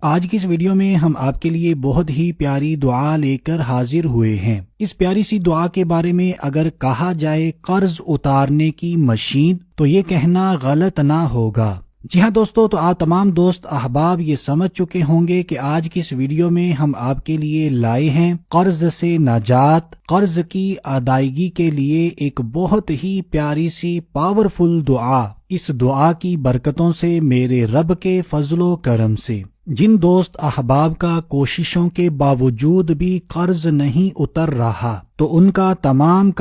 آج کی اس ویڈیو میں ہم آپ کے لیے بہت ہی پیاری دعا لے کر حاضر ہوئے ہیں۔ اس پیاری سی دعا کے بارے میں اگر کہا جائے قرض اتارنے کی مشین تو یہ کہنا غلط نہ ہوگا۔ جی ہاں دوستو، تو آپ تمام دوست احباب یہ سمجھ چکے ہوں گے کہ آج کی اس ویڈیو میں ہم آپ کے لیے لائے ہیں قرض سے نجات، قرض کی ادائیگی کے لیے ایک بہت ہی پیاری سی پاورفل دعا۔ اس دعا کی برکتوں سے میرے رب کے فضل و کرم سے جن دوست احباب کا کوششوں کے باوجود بھی قرض نہیں اتر رہا تو ان کا تمام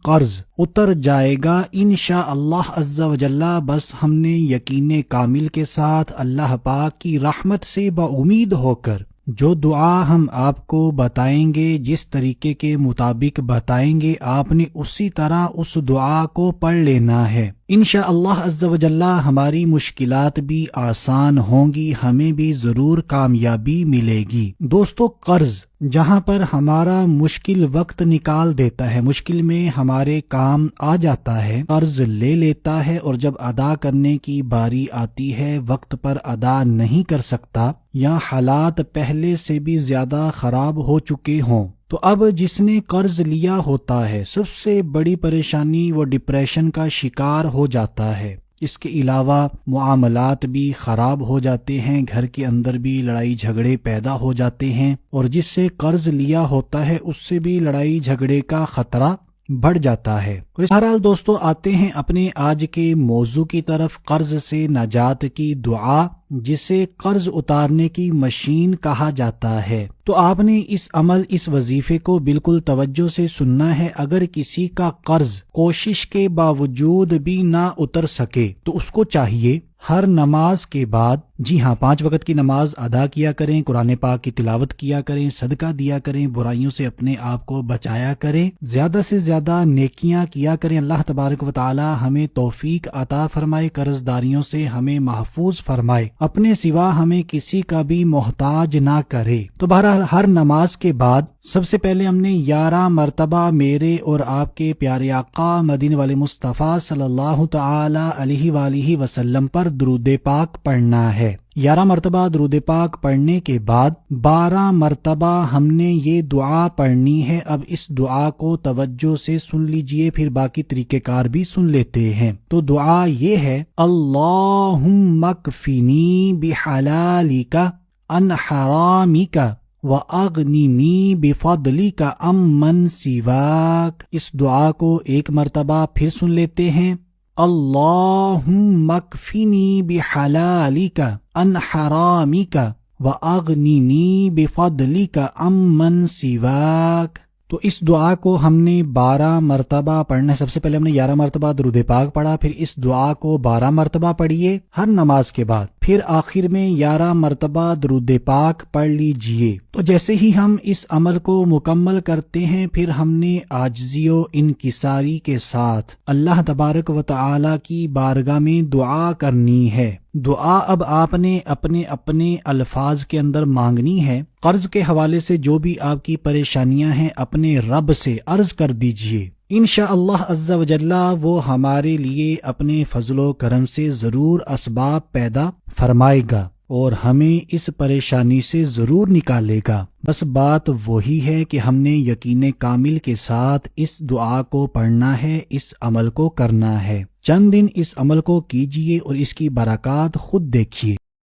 قرض اتر جائے گا انشاءاللہ عز و جل۔ بس ہم نے یقین کامل کے ساتھ اللہ پاک کی رحمت سے باامید ہو کر جو دعا ہم آپ کو بتائیں گے، جس طریقے کے مطابق بتائیں گے، آپ نے اسی طرح اس دعا کو پڑھ لینا ہے۔ انشاءاللہ عز و جل ہماری مشکلات بھی آسان ہوں گی، ہمیں بھی ضرور کامیابی ملے گی۔ دوستو، قرض جہاں پر ہمارا مشکل وقت نکال دیتا ہے، مشکل میں ہمارے کام آ جاتا ہے، قرض لے لیتا ہے اور جب ادا کرنے کی باری آتی ہے وقت پر ادا نہیں کر سکتا یا حالات پہلے سے بھی زیادہ خراب ہو چکے ہوں، تو اب جس نے قرض لیا ہوتا ہے سب سے بڑی پریشانی وہ ڈپریشن کا شکار ہو جاتا ہے۔ اس کے علاوہ معاملات بھی خراب ہو جاتے ہیں، گھر کے اندر بھی لڑائی جھگڑے پیدا ہو جاتے ہیں، اور جس سے قرض لیا ہوتا ہے اس سے بھی لڑائی جھگڑے کا خطرہ بڑھ جاتا ہے۔ بہرحال دوستو، آتے ہیں اپنے آج کے موضوع کی طرف، قرض سے نجات کی دعا، جسے قرض اتارنے کی مشین کہا جاتا ہے۔ تو آپ نے اس عمل، اس وظیفے کو بالکل توجہ سے سننا ہے۔ اگر کسی کا قرض کوشش کے باوجود بھی نہ اتر سکے تو اس کو چاہیے ہر نماز کے بعد، جی ہاں، 5 وقت کی نماز ادا کیا کریں، قرآن پاک کی تلاوت کیا کریں، صدقہ دیا کریں، برائیوں سے اپنے آپ کو بچایا کریں، زیادہ سے زیادہ نیکیاں کیا کریں۔ اللہ تبارک و تعالی ہمیں توفیق عطا فرمائے، قرض داریوں سے ہمیں محفوظ فرمائے، اپنے سوا ہمیں کسی کا بھی محتاج نہ کرے۔ تو بہرحال ہر نماز کے بعد سب سے پہلے ہم نے 11 مرتبہ میرے اور آپ کے پیارے آقا مدینے والے مصطفیٰ صلی اللہ تعالی علیہ وآلہ وسلم پر درود پاک پڑھنا ہے۔ 11 مرتبہ درود پاک پڑھنے کے بعد 12 مرتبہ ہم نے یہ دعا پڑھنی ہے۔ اب اس دعا کو توجہ سے سن لیجئے، پھر باقی طریقہ کار بھی سن لیتے ہیں۔ تو دعا یہ ہے، اللہم اکفنی بحلالک عن حرامک وَأَغْنِنِي بِفَضْلِكَ عَمَّنْ سِوَاكَ۔ اس دعا کو ایک مرتبہ پھر سن لیتے ہیں، اللہم اکفنی بحلالک عن حرامک وَأَغْنِنِي بِفَضْلِكَ عَمَّنْ سِوَاكَ۔ تو اس دعا کو ہم نے 12 مرتبہ پڑھنا ہے۔ سب سے پہلے ہم نے 11 مرتبہ درود پاک پڑھا، پھر اس دعا کو 12 مرتبہ پڑھیے ہر نماز کے بعد، پھر آخر میں 11 مرتبہ درود پاک پڑھ لیجئے۔ تو جیسے ہی ہم اس عمل کو مکمل کرتے ہیں، پھر ہم نے عاجزی و انکساری کے ساتھ اللہ تبارک و تعالی کی بارگاہ میں دعا کرنی ہے۔ دعا اب آپ نے اپنے اپنے الفاظ کے اندر مانگنی ہے۔ قرض کے حوالے سے جو بھی آپ کی پریشانیاں ہیں اپنے رب سے عرض کر دیجئے، انشاءاللہ عز و جل وہ ہمارے لیے اپنے فضل و کرم سے ضرور اسباب پیدا فرمائے گا اور ہمیں اس پریشانی سے ضرور نکالے گا۔ بس بات وہی ہے کہ ہم نے یقین کامل کے ساتھ اس دعا کو پڑھنا ہے، اس عمل کو کرنا ہے۔ چند دن اس عمل کو کیجئے اور اس کی برکات خود دیکھیے۔